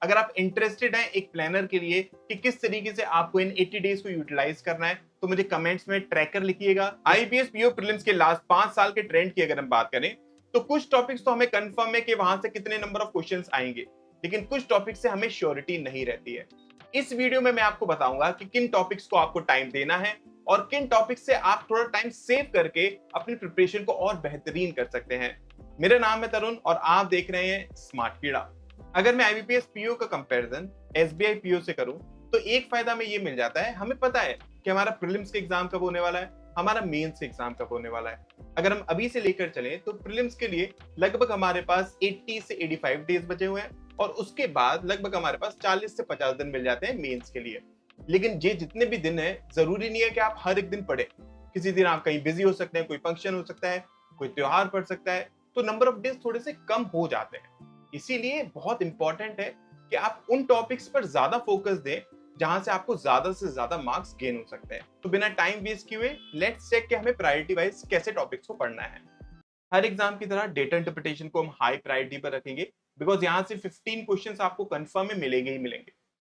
अगर आप इंटरेस्टेड हैं एक प्लानर के लिए कि किस तरीके से आपको इन 80 डेज को यूटिलाइज करना है, तो मुझे कमेंट्स में ट्रैकर लिखिएगा। आईपीएस पीओ प्रीलिम्स के लास्ट 5 साल के ट्रेंड की अगर हम बात करें तो कुछ टॉपिक्स तो हमें कंफर्म है कि वहां से कितने नंबर ऑफ क्वेश्चंस आएंगे, लेकिन कुछ टॉपिक्स से हमें श्योरिटी नहीं रहती है। इस वीडियो में मैं आपको बताऊंगा कि किन टॉपिक्स को आपको टाइम देना है और किन टॉपिक्स से आप थोड़ा टाइम सेव करके अपनी प्रिपरेशन को और बेहतरीन कर सकते हैं। मेरा नाम है तरुण और आप देख रहे हैं स्मार्ट कीड़ा। अगर मैं आईबीपीएस पीओ का कंपैरिजन एसबीआई पीओ से करूं तो एक फायदा हमें ये मिल जाता है, हमें पता है कि हमारा प्रीलिम्स के एग्जाम कब होने वाला है, हमारा मेंस के एग्जाम कब होने वाला है। अगर हम अभी से लेकर चलें तो प्रीलिम्स के लिए लगभग हमारे पास 80 से 85 डेज बचे हुए हैं और उसके बाद लगभग हमारे पास 40 से 50 दिन मिल जाते हैं मेंस के लिए। लेकिन ये जितने भी दिन है जरूरी नहीं है कि आप हर एक दिन पढ़े। किसी दिन आप कहीं बिजी हो सकते हैं, कोई फंक्शन हो सकता है, कोई त्योहार पड़ सकता है, तो नंबर ऑफ डेज थोड़े से कम हो जाते हैं। इसीलिए बहुत इंपॉर्टेंट है कि आप उन टॉपिक्स पर ज्यादा फोकस दें जहां से आपको ज्यादा से ज्यादा मार्क्स गेन हो सकते हैं। तो बिना टाइम वेस्ट किए लेट्स चेक कि हमें प्रायोरिटी वाइज कैसे टॉपिक्स को पढ़ना है। हर एग्जाम की तरह डेटा इंटरप्रिटेशन को हम हाई प्रायोरिटी पर रखेंगे बिकॉज यहाँ से 15 क्वेश्चंस आपको कंफर्म में मिलेंगे ही मिलेंगे।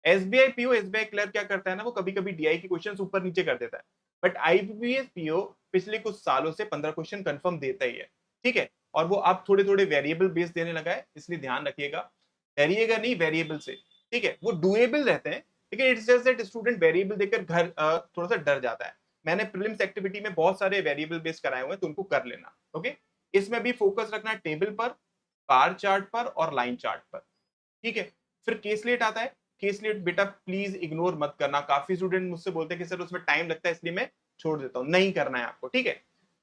एसबीआई पीओ एसबीआई क्लर्क क्या करता है ना, वो कभी कभी डीआई के क्वेश्चंस ऊपर नीचे कर देता है, बट आईबीपीएस पीओ पिछले कुछ सालों से 15 क्वेश्चन कंफर्म देता ही है। ठीक है, और वो आप थोड़े थोड़े वेरिएबल बेस देने लगा है, इसलिए ध्यान रखिएगा। डरिएगा नहीं वेरिएबल से, ठीक है, वो डुएबल रहते हैं, लेकिन it's just that student variable देखकर घर थोड़ा सा डर जाता है। मैंने प्रीलिम्स एक्टिविटी में बहुत सारे वेरिएबल बेस कराए हुए हैं, तो उनको कर लेना। ओके, इसमें भी फोकस रखना टेबल पर, बार चार्ट पर और लाइन चार्ट पर। ठीक है, फिर केसलेट आता है। केसलेट बेटा प्लीज इग्नोर मत करना। काफी स्टूडेंट मुझसे बोलते हैं कि सर उसमें टाइम लगता है इसलिए मैं छोड़ देता हूँ। नहीं करना है आपको, ठीक है।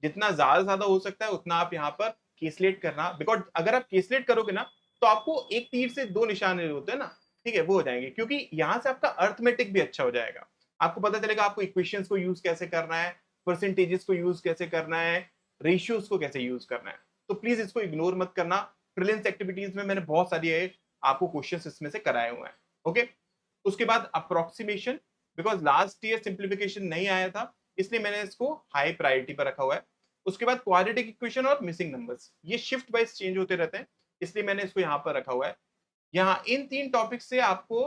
जितना ज्यादा हो सकता है उतना आप यहाँ पर केसलेट करना, बिकॉज अगर आप केसलेट करोगे ना तो आपको एक तीर से दो निशाने होते हैं ना, ठीक है, वो हो जाएंगे, क्योंकि यहाँ से आपका अर्थमेटिक भी अच्छा हो जाएगा। आपको पता चलेगा आपको इक्वेशंस को यूज कैसे करना है, परसेंटेजेस को यूज कैसे करना है, रेशियोज को कैसे यूज करना है। तो प्लीज इसको इग्नोर मत करना। प्रीलिम्स एक्टिविटीज में मैंने बहुत सारी आपको क्वेश्चंस इसमें से कराए हुए हैं। ओके, उसके बाद approximation, because last year simplification नहीं आया था इसलिए मैंने इसको हाई प्रायोरिटी पर रखा हुआ है। उसके बाद क्वाड्रेटिक इक्वेशन और मिसिंग नंबर्स, ये शिफ्ट वाइज चेंज होते रहते हैं, इसलिए मैंने इसको यहाँ पर रखा हुआ है। यहाँ इन तीन टॉपिक से आपको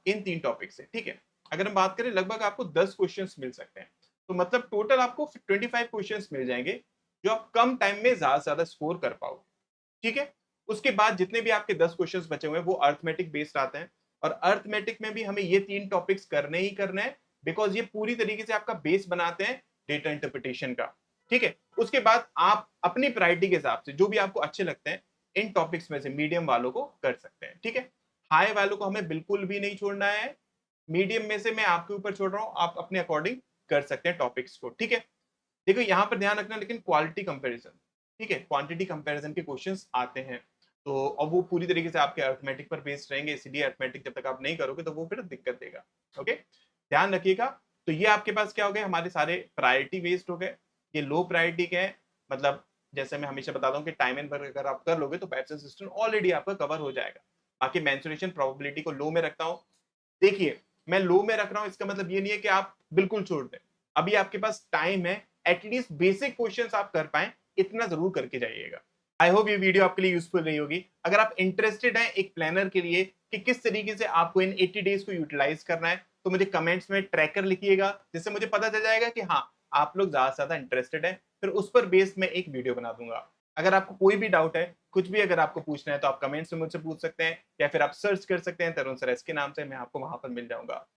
इन तीन टॉपिक से, ठीक है, अगर हम बात करें लगभग आपको 10 क्वेश्चंस मिल सकते हैं। तो मतलब टोटल आपको 25 क्वेश्चंस मिल जाएंगे जो आप कम टाइम में ज्यादा से ज्यादा स्कोर कर पाओगे। ठीक है, उसके बाद जितने भी आपके 10 क्वेश्चंस बचे हुए हैं वो अर्थमेटिक बेस्ड आते हैं, और अर्थमेटिक में भी हमें ये तीन टॉपिक्स करने ही करने हैं, बिकॉज ये पूरी तरीके से आपका बेस बनाते हैं डेटा इंटरप्रिटेशन का। ठीक है, उसके बाद आप अपनी प्रायोरिटी के हिसाब से जो भी आपको अच्छे लगते हैं इन टॉपिक्स में से मीडियम वालों को कर सकते हैं। ठीक है, हाई वालों को हमें बिल्कुल भी नहीं छोड़ना है। मीडियम में से मैं आपके ऊपर छोड़ रहा हूं, आप अपने अकॉर्डिंग कर सकते हैं टॉपिक्स को। ठीक है, देखो यहाँ पर ध्यान रखना लेकिन क्वालिटी कंपैरिजन, ठीक है, क्वांटिटी कंपैरिजन के क्वेश्चंस आते हैं, तो अब वो पूरी तरीके से आपके अर्थमेटिक पर बेस्ड रहेंगे, इसलिए अर्थमेटिक जब तक आप नहीं करोगे तो वो फिर दिक्कत देगा। ओके, ध्यान रखिएगा। तो ये आपके पास क्या हो गए, हमारे सारे प्रायोरिटी बेस्ड हो गए। ये लो प्रायोरिटी के हैं, मतलब जैसे मैं हमेशा बताता हूँ कि टाइम एंड पर अगर आप कर लोगे तो पैटर्न सिस्टम ऑलरेडी आपका कवर हो जाएगा। बाकी मेंसुरेशन प्रोबेबिलिटी को लो में रखता हूँ। देखिए, मैं लो में रख रहा हूँ इसका मतलब ये नहीं है कि आप बिल्कुल छोड़ दें। अभी आपके पास टाइम है, एटलीस्ट बेसिक क्वेश्चंस आप कर पाए, इतना जरूर करके जाइएगा। आई होप ये वीडियो आपके लिए यूजफुल रही होगी। अगर आप इंटरेस्टेड हैं एक प्लानर के लिए कि किस तरीके से आपको इन 80 डेज को यूटिलाइज करना है, तो मुझे कमेंट्स में ट्रैकर लिखिएगा, जिससे मुझे पता चल जाएगा कि हाँ आप लोग ज्यादा से ज्यादा इंटरेस्टेड हैं। फिर उस पर बेस्ड मैं एक वीडियो बना दूंगा। अगर आपको कोई भी डाउट है, कुछ भी अगर आपको पूछना है, तो आप कमेंट्स में मुझसे पूछ सकते हैं या फिर आप सर्च कर सकते हैं तरुण सर एस के नाम से, मैं आपको वहां पर मिल जाऊंगा।